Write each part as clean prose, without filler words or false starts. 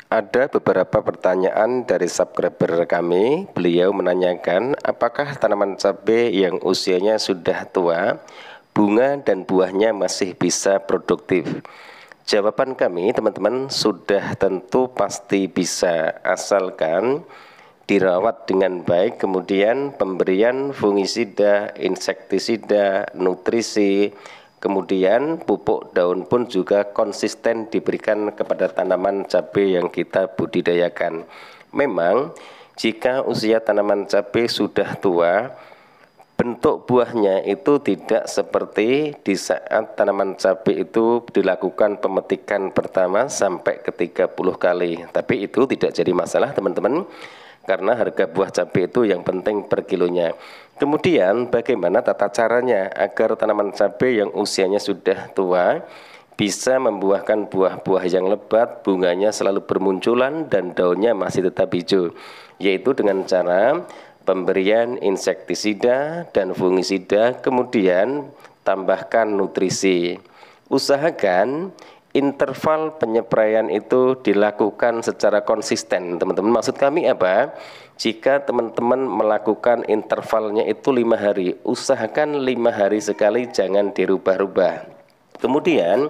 Ada beberapa pertanyaan dari subscriber kami. Beliau menanyakan, apakah tanaman cabai yang usianya sudah tua, bunga dan buahnya masih bisa produktif? Jawaban kami, teman-teman, sudah tentu pasti bisa, asalkan dirawat dengan baik, kemudian pemberian fungisida, insektisida, nutrisi, kemudian pupuk daun pun juga konsisten diberikan kepada tanaman cabai yang kita budidayakan. Memang jika usia tanaman cabai sudah tua, bentuk buahnya itu tidak seperti di saat tanaman cabai itu dilakukan pemetikan pertama sampai ke 30 kali. Tapi itu tidak jadi masalah, teman-teman, karena harga buah cabai itu yang penting per kilonya. Kemudian bagaimana tata caranya agar tanaman cabai yang usianya sudah tua bisa membuahkan buah-buah yang lebat, bunganya selalu bermunculan dan daunnya masih tetap hijau, yaitu dengan cara pemberian insektisida dan fungisida, kemudian tambahkan nutrisi. Usahakan interval penyepraian itu dilakukan secara konsisten, teman-teman. Maksud kami apa? Jika teman-teman melakukan intervalnya itu 5 hari, usahakan 5 hari sekali, jangan dirubah-rubah. Kemudian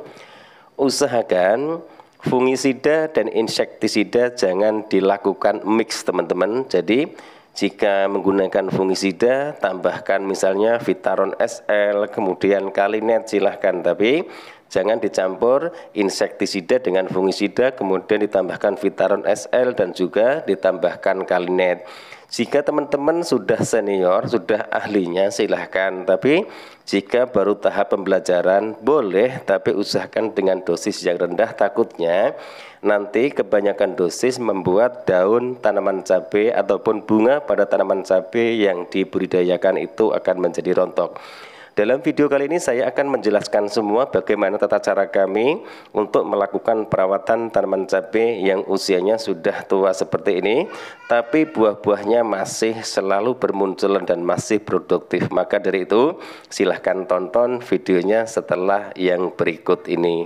usahakan fungisida dan insektisida jangan dilakukan mix, teman-teman. Jadi jika menggunakan fungisida, tambahkan misalnya Vitaron SL, kemudian Kalinet, silahkan. Tapi jangan dicampur insektisida dengan fungisida, kemudian ditambahkan Vitaron SL dan juga ditambahkan Kalinet. Jika teman-teman sudah senior, sudah ahlinya, silahkan. Tapi jika baru tahap pembelajaran, boleh, tapi usahakan dengan dosis yang rendah. Takutnya nanti kebanyakan dosis membuat daun tanaman cabai ataupun bunga pada tanaman cabai yang dibudidayakan itu akan menjadi rontok. Dalam video kali ini saya akan menjelaskan semua bagaimana tata cara kami untuk melakukan perawatan tanaman cabai yang usianya sudah tua seperti ini, tapi buah-buahnya masih selalu bermunculan dan masih produktif. Maka dari itu silahkan tonton videonya setelah yang berikut ini.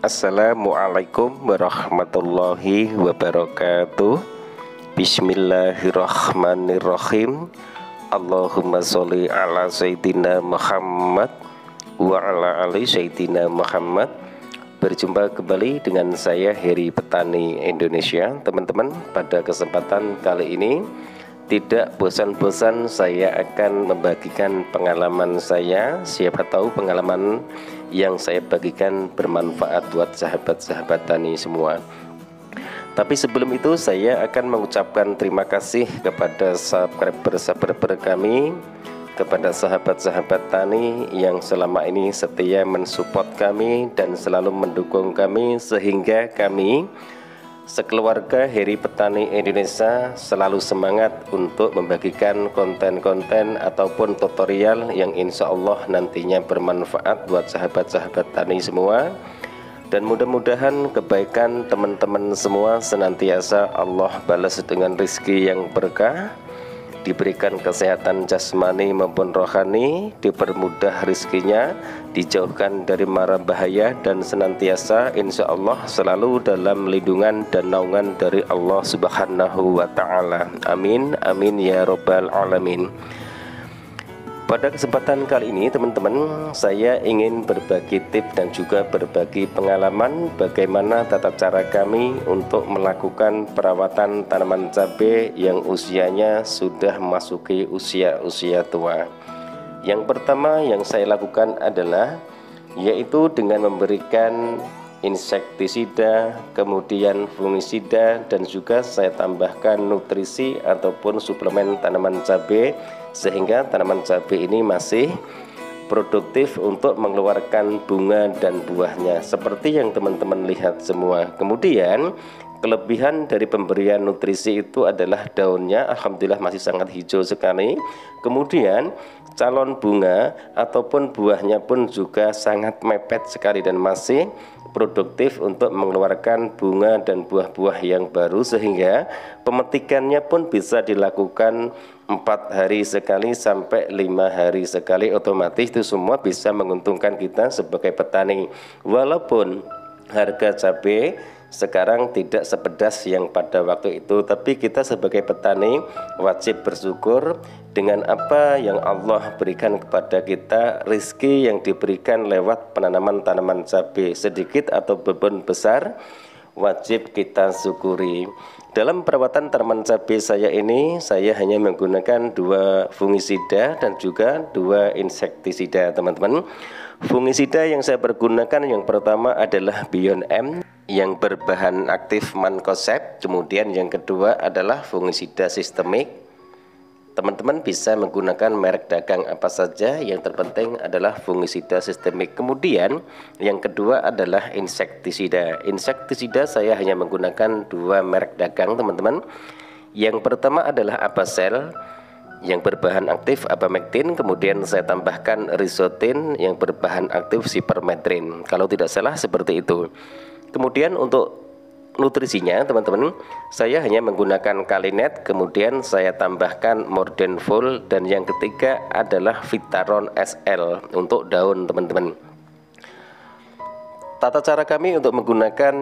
Assalamualaikum warahmatullahi wabarakatuh. Bismillahirrahmanirrahim. Allahumma sholli ala sayyidina Muhammad wa ala ali sayyidina Muhammad. Berjumpa kembali dengan saya Heri Petani Indonesia. Teman-teman, pada kesempatan kali ini tidak bosan-bosan saya akan membagikan pengalaman saya. Siapa tahu pengalaman yang saya bagikan bermanfaat buat sahabat-sahabat tani semua. Tapi sebelum itu saya akan mengucapkan terima kasih kepada subscriber kami, kepada sahabat-sahabat tani yang selama ini setia mensupport kami dan selalu mendukung kami, sehingga kami sekeluarga Heri Petani Indonesia selalu semangat untuk membagikan konten-konten ataupun tutorial yang insya Allah nantinya bermanfaat buat sahabat-sahabat tani semua. Dan mudah-mudahan kebaikan teman-teman semua senantiasa Allah balas dengan rezeki yang berkah, diberikan kesehatan jasmani maupun rohani, dipermudah rizkinya, dijauhkan dari mara bahaya, dan senantiasa insya Allah selalu dalam lindungan dan naungan dari Allah Subhanahu wa Ta'ala. Amin, amin ya Rabbal Alamin. Pada kesempatan kali ini teman-teman, saya ingin berbagi tips dan juga berbagi pengalaman bagaimana tata cara kami untuk melakukan perawatan tanaman cabai yang usianya sudah memasuki usia tua. Yang pertama yang saya lakukan adalah yaitu dengan memberikan insektisida, kemudian fungisida, dan juga saya tambahkan nutrisi ataupun suplemen tanaman cabai sehingga tanaman cabai ini masih produktif untuk mengeluarkan bunga dan buahnya seperti yang teman-teman lihat semua. Kemudian kelebihan dari pemberian nutrisi itu adalah daunnya alhamdulillah masih sangat hijau sekali. Kemudian calon bunga ataupun buahnya pun juga sangat mepet sekali dan masih produktif untuk mengeluarkan bunga dan buah-buah yang baru, sehingga pemetikannya pun bisa dilakukan 4 hari sekali sampai 5 hari sekali. Otomatis itu semua bisa menguntungkan kita sebagai petani. Walaupun harga cabai sekarang tidak sepedas yang pada waktu itu, tapi kita sebagai petani wajib bersyukur dengan apa yang Allah berikan kepada kita. Rizki yang diberikan lewat penanaman tanaman cabai, sedikit ataupun besar, wajib kita syukuri. Dalam perawatan tanaman cabai saya ini, saya hanya menggunakan 2 fungisida dan juga 2 insektisida teman-teman. Fungisida yang saya pergunakan yang pertama adalah Beyond M yang berbahan aktif mancozeb, kemudian yang kedua adalah fungisida sistemik. Teman-teman bisa menggunakan merek dagang apa saja, yang terpenting adalah fungisida sistemik. Kemudian yang kedua adalah insektisida. Insektisida saya hanya menggunakan 2 merek dagang teman-teman. Yang pertama adalah Abasel yang berbahan aktif abamectin, kemudian saya tambahkan Rizotin yang berbahan aktif Cypermethrin, kalau tidak salah seperti itu. Kemudian untuk nutrisinya teman-teman, saya hanya menggunakan Kalinet, kemudian saya tambahkan Mordenful, dan yang ketiga adalah Vitaron SL untuk daun teman-teman. Tata cara kami untuk menggunakan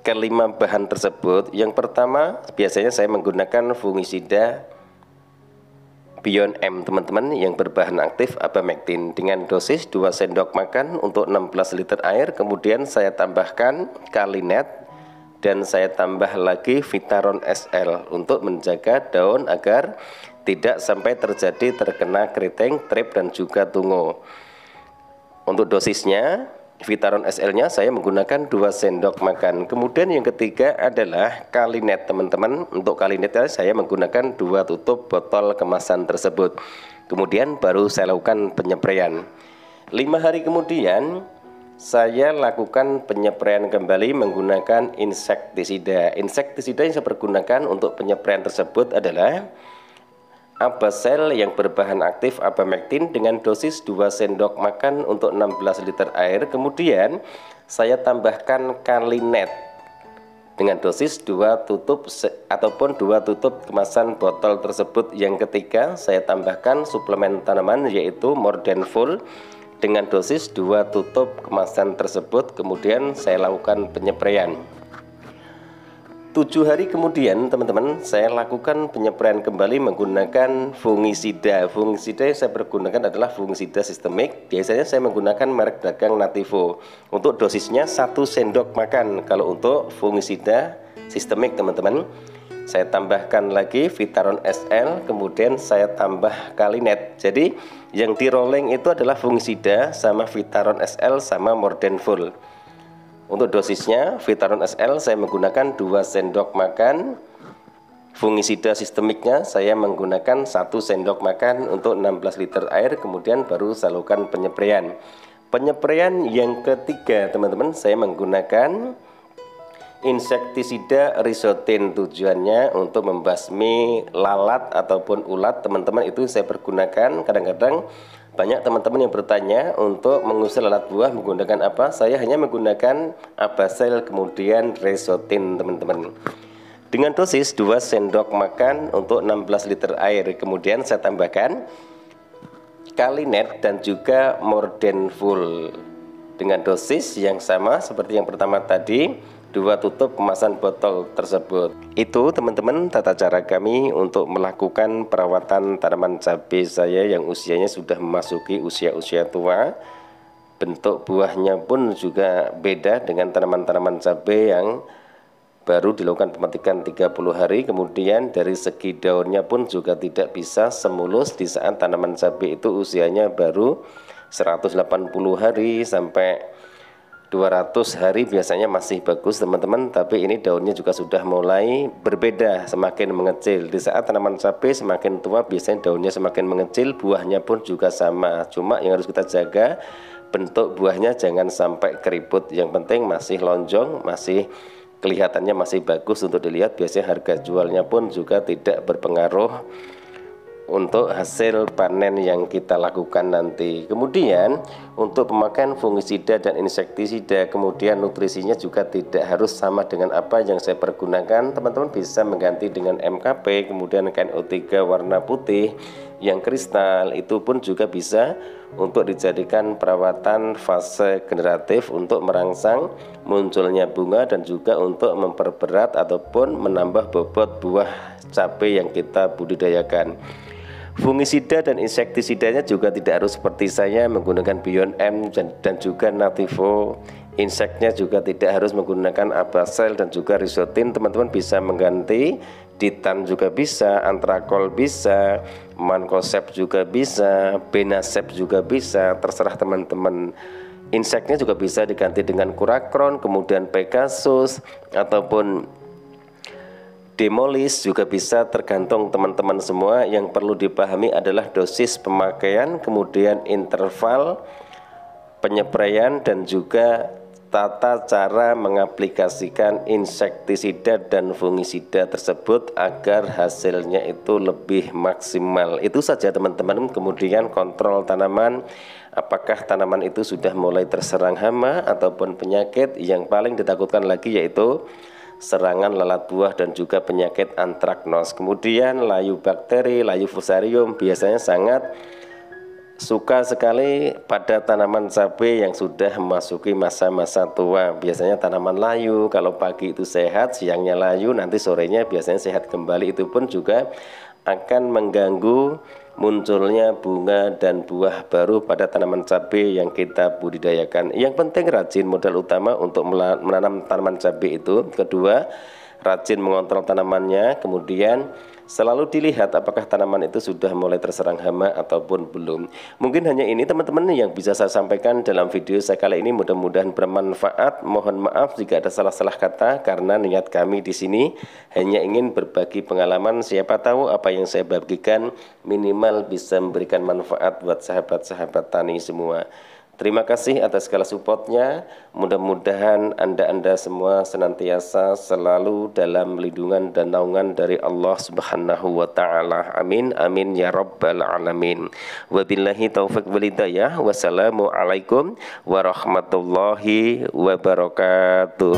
kelima bahan tersebut, yang pertama biasanya saya menggunakan fungisida Beyond M teman-teman yang berbahan aktif abamectin dengan dosis 2 sendok makan untuk 16 liter air. Kemudian saya tambahkan Kalinet dan saya tambah lagi Vitaron SL untuk menjaga daun agar tidak sampai terkena keriting, trip, dan juga tungo. Untuk dosisnya Vitaron SL-nya saya menggunakan 2 sendok makan. Kemudian yang ketiga adalah Kalinet teman-teman. Untuk Kalinet saya menggunakan 2 tutup botol kemasan tersebut. Kemudian baru saya lakukan penyepraian. 5 hari kemudian saya lakukan penyepraian kembali menggunakan insektisida. Insektisida yang saya pergunakan untuk penyepraian tersebut adalah Abasel yang berbahan aktif abamectin dengan dosis 2 sendok makan untuk 16 liter air. Kemudian saya tambahkan Kalinet dengan dosis 2 tutup ataupun 2 tutup kemasan botol tersebut. Yang ketiga saya tambahkan suplemen tanaman yaitu Mordenful dengan dosis 2 tutup kemasan tersebut. Kemudian saya lakukan penyepraian. 7 hari kemudian teman-teman saya lakukan penyepraian kembali menggunakan fungisida. Fungisida yang saya pergunakan adalah fungisida sistemik. Biasanya saya menggunakan merek dagang Nativo. Untuk dosisnya 1 sendok makan. Kalau untuk fungisida sistemik teman-teman, saya tambahkan lagi Vitaron SL, kemudian saya tambah Kalinet. Jadi yang di rolling itu adalah fungisida sama Vitaron SL sama Mordenful. Untuk dosisnya Vitaron SL saya menggunakan 2 sendok makan. Fungisida sistemiknya saya menggunakan 1 sendok makan untuk 16 liter air. Kemudian baru saya lakukan penyepraian. Penyepraian yang ketiga teman-teman, saya menggunakan insektisida Rizotin. Tujuannya untuk membasmi lalat ataupun ulat teman-teman. Itu saya pergunakan. Kadang-kadang banyak teman-teman yang bertanya untuk mengusir lalat buah menggunakan apa. Saya hanya menggunakan Abasel kemudian Rizotin teman-teman. dengan dosis 2 sendok makan untuk 16 liter air. Kemudian saya tambahkan Kalinet dan juga Mordenful dengan dosis yang sama seperti yang pertama tadi, 2 tutup kemasan botol tersebut. Itu teman-teman tata cara kami untuk melakukan perawatan tanaman cabai saya yang usianya sudah memasuki usia-usia tua. Bentuk buahnya pun juga beda dengan tanaman-tanaman cabai yang baru dilakukan pemetikan 30 hari, kemudian dari segi daunnya pun juga tidak bisa semulus di saat tanaman cabai itu usianya baru 180 hari sampai 200 hari biasanya masih bagus teman-teman, tapi ini daunnya juga sudah mulai berbeda, semakin mengecil. Di saat tanaman cabai semakin tua biasanya daunnya semakin mengecil, buahnya pun juga sama. Cuma yang harus kita jaga bentuk buahnya jangan sampai keriput, yang penting masih lonjong, masih kelihatannya masih bagus untuk dilihat. Biasanya harga jualnya pun juga tidak berpengaruh untuk hasil panen yang kita lakukan nanti. Kemudian untuk pemakaian fungisida dan insektisida, kemudian nutrisinya juga tidak harus sama dengan apa yang saya pergunakan. Teman-teman bisa mengganti dengan MKP, kemudian KNO3 warna putih yang kristal, itu pun juga bisa untuk dijadikan perawatan fase generatif untuk merangsang munculnya bunga dan juga untuk memperberat ataupun menambah bobot buah cabai yang kita budidayakan. Fungisida dan insektisidanya juga tidak harus seperti saya menggunakan Beyond M dan juga Nativo. Inseknya juga tidak harus menggunakan Abasel dan juga Risotin. Teman-teman bisa mengganti Ditan juga bisa, Antrakol bisa, Mancozeb juga bisa, Benasep juga bisa, terserah teman-teman. Inseknya juga bisa diganti dengan Kurakron, kemudian Pegasus ataupun Demolis juga bisa, tergantung teman-teman semua. Yang perlu dipahami adalah dosis pemakaian, kemudian interval penyepraian dan juga tata cara mengaplikasikan insektisida dan fungisida tersebut agar hasilnya itu lebih maksimal. Itu saja teman-teman. Kemudian kontrol tanaman, apakah tanaman itu sudah mulai terserang hama ataupun penyakit. Yang paling ditakutkan lagi yaitu serangan lalat buah dan juga penyakit antraknos. Kemudian layu bakteri, layu fusarium biasanya sangat suka sekali pada tanaman cabai yang sudah memasuki masa-masa tua. Biasanya tanaman layu kalau pagi itu sehat, siangnya layu, nanti sorenya biasanya sehat kembali. Itu pun juga akan mengganggu munculnya bunga dan buah baru pada tanaman cabai yang kita budidayakan. Yang penting rajin, modal utama untuk menanam tanaman cabai itu. Kedua, rajin mengontrol tanamannya. Kemudian selalu dilihat apakah tanaman itu sudah mulai terserang hama ataupun belum. Mungkin hanya ini teman-teman yang bisa saya sampaikan dalam video saya kali ini. Mudah-mudahan bermanfaat. Mohon maaf jika ada salah-salah kata, karena niat kami di sini hanya ingin berbagi pengalaman. Siapa tahu apa yang saya bagikan minimal bisa memberikan manfaat buat sahabat-sahabat tani semua. Terima kasih atas segala supportnya. Mudah-mudahan Anda semua senantiasa selalu dalam lindungan dan naungan dari Allah Subhanahu wa Ta'ala. Amin, amin ya Rabbal Alamin. Wabillahi taufiq wal hidayah. Wassalamualaikum warahmatullahi wabarakatuh.